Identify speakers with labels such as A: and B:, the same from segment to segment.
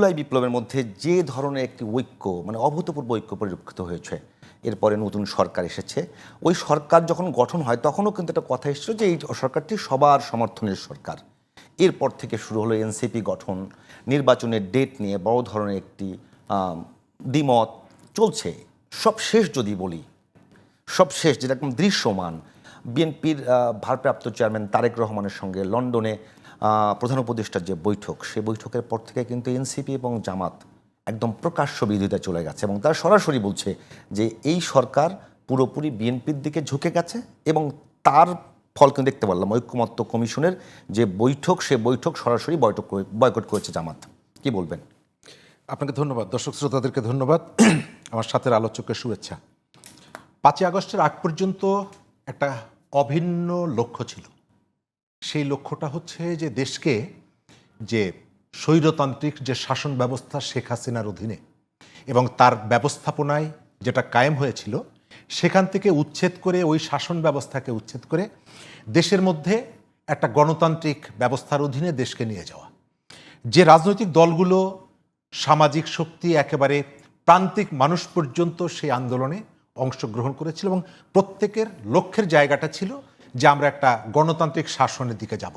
A: জুলাই বিপ্লবের মধ্যে যে ধরনের একটি ঐক্য মানে অভূতপূর্ব ঐক্য পরিলক্ষিত হয়েছে, এরপরে নতুন সরকার এসেছে, ওই সরকার যখন গঠন হয় তখনও কিন্তু একটা কথা এসেছিল যে এই সরকারটি সবার সমর্থনের সরকার। এরপর থেকে শুরু হলো এনসিপি গঠন, নির্বাচনের ডেট নিয়ে বড় ধরনের একটি দ্বিমত চলছে। সব শেষ যদি বলি, সব শেষ যেটা একদম দৃশ্যমান, বিএনপির ভারপ্রাপ্ত চেয়ারম্যান তারেক রহমানের সঙ্গে লন্ডনে প্রধান উপদেষ্টার যে বৈঠক, সেই বৈঠকের পর থেকে কিন্তু এনসিপি এবং জামাত একদম প্রকাশ্য বিরোধিতায় চলে গেছে এবং তারা সরাসরি বলছে যে এই সরকার পুরোপুরি বিএনপির দিকে ঝুঁকে গেছে এবং তার ফল কিন্তু দেখতে পারলাম ঐক্যমত্য কমিশনের যে বৈঠক, সে বৈঠক সরাসরি বয়কট করেছে জামাত। কি বলবেন?
B: আপনাকে ধন্যবাদ, দর্শক শ্রোতাদেরকে ধন্যবাদ, আমার সাথে আলোচকের শুভেচ্ছা। 5ই আগস্টের আগ পর্যন্ত একটা অভিন্ন লক্ষ্য ছিল। সেই লক্ষ্যটা হচ্ছে যে দেশকে যে স্বৈরতান্ত্রিক যে শাসন ব্যবস্থা শেখ হাসিনার অধীনে এবং তার ব্যবস্থাপনায় যেটা কায়েম হয়েছিল, সেখান থেকে উচ্ছেদ করে, ওই শাসন ব্যবস্থাকে উচ্ছেদ করে দেশের মধ্যে একটা গণতান্ত্রিক ব্যবস্থার অধীনে দেশকে নিয়ে যাওয়া। যে রাজনৈতিক দলগুলো, সামাজিক শক্তি, একেবারে প্রান্তিক মানুষ পর্যন্ত সেই আন্দোলনে অংশগ্রহণ করেছিল এবং প্রত্যেকের লক্ষ্যের জায়গাটা ছিল যে আমরা একটা গণতান্ত্রিক শাসনের দিকে যাব।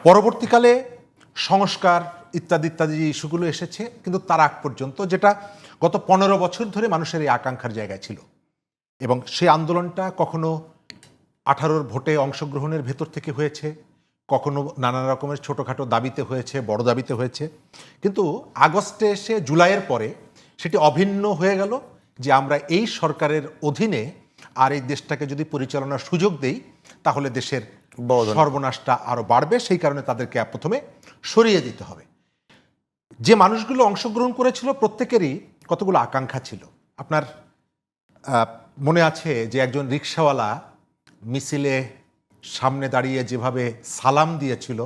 B: পরবর্তীকালে সংস্কার ইত্যাদি ইত্যাদি ইস্যুগুলো এসেছে, কিন্তু তার আগ পর্যন্ত যেটা গত 15 বছর ধরে মানুষের এই আকাঙ্ক্ষার জায়গায় ছিল এবং সেই আন্দোলনটা কখনো 18 ভোটে অংশগ্রহণের ভেতর থেকে হয়েছে, কখনো নানা রকমের ছোটোখাটো দাবিতে হয়েছে, বড় দাবিতে হয়েছে, কিন্তু আগস্টে এসে জুলাইয়ের পরে সেটি অভিন্ন হয়ে গেল যে আমরা এই সরকারের অধীনে আর এই দেশটাকে যদি পরিচালনার সুযোগ দেই তাহলে দেশের সর্বনাশটা আরও বাড়বে। সেই কারণে তাদেরকে প্রথমে সরিয়ে দিতে হবে। যে মানুষগুলো অংশগ্রহণ করেছিল প্রত্যেকেরই কতগুলো আকাঙ্ক্ষা ছিল। আপনার মনে আছে যে একজন রিকশাওয়ালা মিছিলে সামনে দাঁড়িয়ে যেভাবে সালাম দিয়েছিল,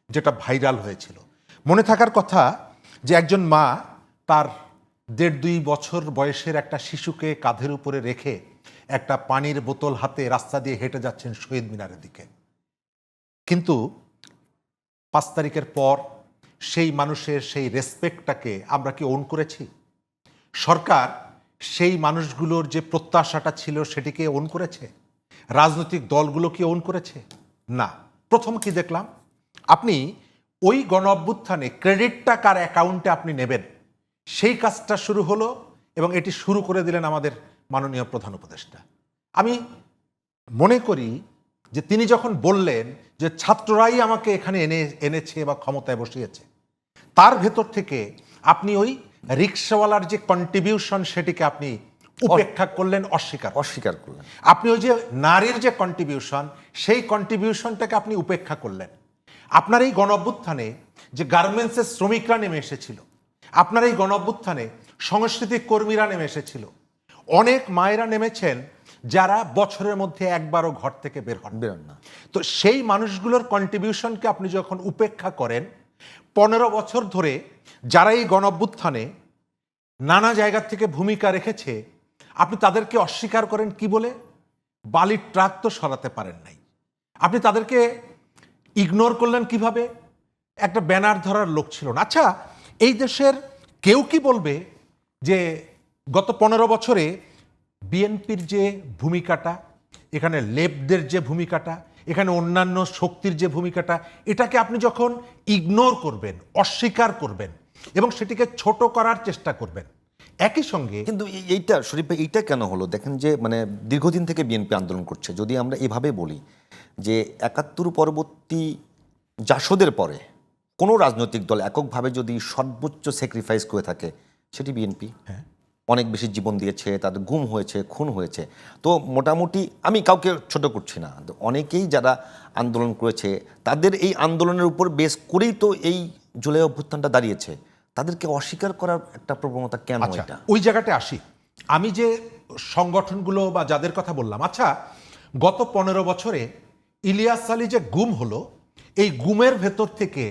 B: যেটা ভাইরাল হয়েছিল। মনে থাকার কথা যে একজন মা তার 1.5-2 বছর বয়সের একটা শিশুকে কাঁধের উপরে রেখে একটা পানির বোতল হাতে রাস্তা দিয়ে হেঁটে যাচ্ছেন শহীদ মিনারের দিকে। কিন্তু 5 তারিখের পর সেই মানুষের সেই রেসপেক্টটাকে আমরা কি ওন করেছি? সরকার সেই মানুষগুলোর যে প্রত্যাশাটা ছিল সেটিকে ওন করেছে? রাজনৈতিক দলগুলো কি ওন করেছে? না। প্রথম কি দেখলাম, আপনি ওই গণ অভ্যুত্থানে ক্রেডিটটা কার অ্যাকাউন্টে আপনি নেবেন, সেই কাজটা শুরু হলো এবং এটি শুরু করে দিলেন আমাদের মাননীয় প্রধান উপদেষ্টা। আমি মনে করি যে তিনি যখন বললেন যে ছাত্ররাই আমাকে এখানে এনেছে বা ক্ষমতায় বসিয়েছে, তার ভেতর থেকে আপনি ওই রিক্সাওয়ালার যে কন্ট্রিবিউশন সেটিকে আপনি উপেক্ষা করলেন, অস্বীকার করলেন। আপনি ওই যে নারীর যে কন্ট্রিবিউশন, সেই কন্ট্রিবিউশনটাকে আপনি উপেক্ষা করলেন। আপনার এই গণ অভ্যুত্থানে যে গার্মেন্টসের শ্রমিকরা নেমে এসেছিল, আপনার এই গণ অভ্যুত্থানে সাংস্কৃতিক কর্মীরা নেমে এসেছিল, অনেক মায়েরা নেমেছেন যারা বছরের মধ্যে একবারও ঘর থেকে বের হন না। তো সেই মানুষগুলোর কন্ট্রিবিউশনকে আপনি যখন উপেক্ষা করেন, 15 বছর ধরে যারা এই গণ অভ্যুত্থানে নানা জায়গা থেকে ভূমিকা রেখেছে, আপনি তাদেরকে অস্বীকার করেন কি বলে? বালির ট্রাক তো সরাতে পারেন নাই। আপনি তাদেরকে ইগনোর করলেন কিভাবে? একটা ব্যানার ধরার লোক ছিল না। আচ্ছা, এই দেশের কেউ কি বলবে যে গত 15 বছরে বিএনপির যে ভূমিকাটা, এখানে লেফটদের যে ভূমিকাটা, এখানে অন্যান্য শক্তির যে ভূমিকাটা, এটাকে আপনি যখন ইগনোর করবেন, অস্বীকার করবেন এবং সেটিকে ছোট করার চেষ্টা করবেন, একই সঙ্গে
A: কিন্তু এইটা শরীফ ভাই, এইটা কেন হলো? দেখেন যে মানে দীর্ঘদিন থেকে বিএনপি আন্দোলন করছে। যদি আমরা এভাবে বলি যে 71 পরবর্তী জাসদের পরে কোনো রাজনৈতিক দল এককভাবে যদি সর্বোচ্চ স্যাক্রিফাইস করে থাকে, সেটি বিএনপি।
B: হ্যাঁ,
A: অনেক বেশি জীবন দিয়েছে, তাদের গুম হয়েছে, খুন হয়েছে। তো মোটামুটি আমি কাউকে ছোট করছি না, অনেকেই যারা আন্দোলন করেছে তাদের এই আন্দোলনের উপর বেস করেই তো এই জুলাই অভ্যুত্থানটা দাঁড়িয়েছে। তাদেরকে অস্বীকার করার একটা প্রবণতা কেন?
B: আচ্ছা, ওই জায়গাতে আসি। আমি যে সংগঠনগুলো বা যাদের কথা বললাম, আচ্ছা, গত 15 বছরে ইলিয়াস আলী যে গুম হলো, এই গুমের ভেতর থেকে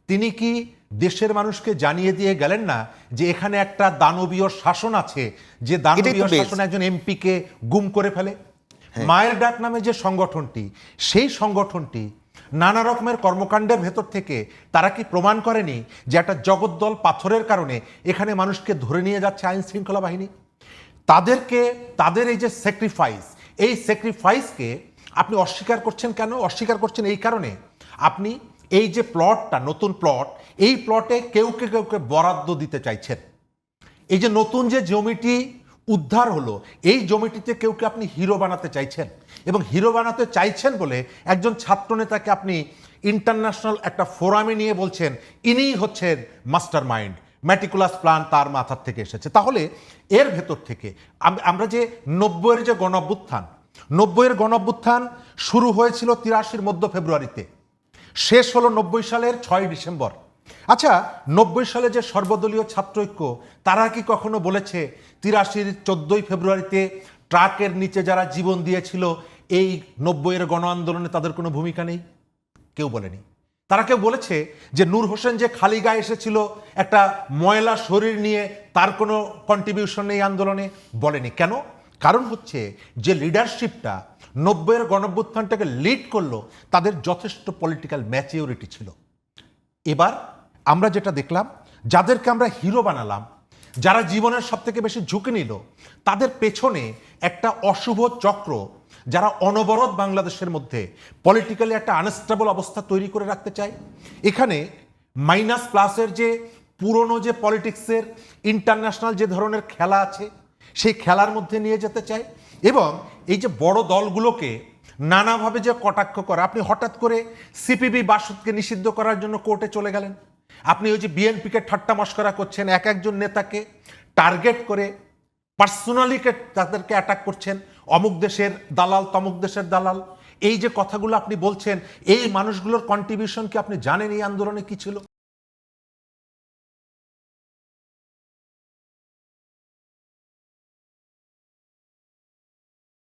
B: তিনি কি দেশের মানুষকে জানিয়ে দিয়ে গেলেন না যে এখানে একটা দানবীয় শাসন আছে, যে দানবীয় শাসন একজন এমপিকে গুম করে ফেলে? মায়ের ডাক নামে যে সংগঠনটি, সেই সংগঠনটি নানা রকমের কর্মকাণ্ডের ভেতর থেকে তারা কি প্রমাণ করেনি যে একটা জগদ্দল পাথরের কারণে এখানে মানুষকে ধরে নিয়ে যাচ্ছে আইন শৃঙ্খলা বাহিনী? তাদের এই যে স্যাক্রিফাইস, এই স্যাক্রিফাইসকে আপনি অস্বীকার করছেন কেন? অস্বীকার করছেন এই কারণে, আপনি এই যে প্লটটা, নতুন প্লট, এই প্লটে কেউকে বরাদ্দ দিতে চাইছেন। এই যে নতুন যে জমিটি উদ্ধার হলো, এই জমিটিতে কেউকে আপনি হিরো বানাতে চাইছেন, এবং হিরো বানাতে চাইছেন বলে একজন ছাত্রনেতাকে আপনি ইন্টারন্যাশনাল একটা ফোরামে নিয়ে বলছেন ইনিই হচ্ছেন মাস্টার মাইন্ড, ম্যাটিকুলাস প্ল্যান তার মাথার থেকে এসেছে। তাহলে এর ভেতর থেকে আমরা যে 90-এর যে গণঅভ্যুত্থান, 90-এর গণঅভ্যুত্থান শুরু হয়েছিল 83-র মধ্য ফেব্রুয়ারিতে, শেষ হলো 90 সালের 6 ডিসেম্বর। আচ্ছা, 90 সালে যে সর্বদলীয় ছাত্র ঐক্য, তারা কি কখনো বলেছে 83-র 14 ফেব্রুয়ারিতে ট্রাকের নিচে যারা জীবন দিয়েছিল এই 90-এর গণ আন্দোলনে তাদের কোনো ভূমিকা নেই? কেউ বলেনি। তারা কেউ বলেছে যে নূর হোসেন যে খালি গায়ে এসেছিল একটা ময়লা শরীর নিয়ে, তার কোনো কন্ট্রিবিউশন নেই আন্দোলনে? বলেনি। কেন? কারণ হচ্ছে যে লিডারশিপটা 90-এর গণঅভ্যুত্থানটাকে লিড করলো, তাদের যথেষ্ট পলিটিক্যাল ম্যাচিউরিটি ছিল। এবার আমরা যেটা দেখলাম, যাদেরকে আমরা হিরো বানালাম, যারা জীবনের সব থেকে বেশি ঝুঁকি নিল, তাদের পেছনে একটা অশুভ চক্র, যারা অনবরত বাংলাদেশের মধ্যে পলিটিক্যালি একটা আনস্টেবল অবস্থা তৈরি করে রাখতে চায়। এখানে মাইনাস প্লাসের যে পুরনো যে পলিটিক্সের ইন্টারন্যাশনাল যে ধরনের খেলা আছে, সেই খেলার মধ্যে নিয়ে যেতে চায়। এবং এই যে বড় দলগুলোকে নানাভাবে যে কটাক্ষ করা, আপনি হঠাৎ করে সিপিবি বাসদকে নিষিদ্ধ করার জন্য কোর্টে চলে গেলেন। আপনি ওই যে বিএনপিকে ঠাট্টা মশকরা করছেন, এক একজন নেতাকে টার্গেট করে পার্সোনালি তাদেরকে অ্যাটাক করছেন, অমুক দেশের দালাল, তমুক দেশের দালাল। এই যে কথাগুলো আপনি বলছেন, এই মানুষগুলোর কন্ট্রিবিউশন কি আপনি জানেন এই আন্দোলনে কি ছিল?